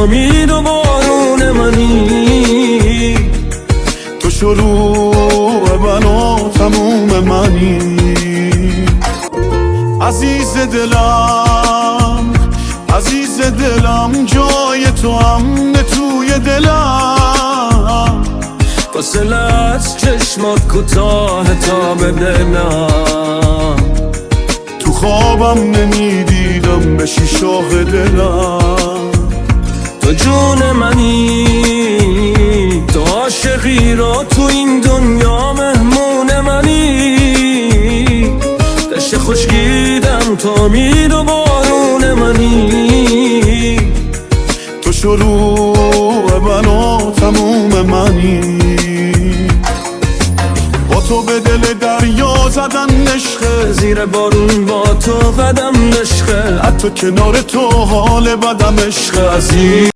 امید و بارون منی، تو شروع من و تموم منی. عزیز دلم، عزیز دلم، جای تو امن توی دلم. فاصلت چشمات کوتاه تا ببینم، تو خوابم نمیدیدم بشی شاه دلم. تو جون منی، تو عاشقی را تو این دنیا مهمون منی. دشت خشکیدم تو امید و بارون منی، تو شروع من و تموم منی. با تو به دل دریا زدن عشقه، زیر بارون با تو قدم عشقه، حتی کنار تو حال بدم عشقه. عزیز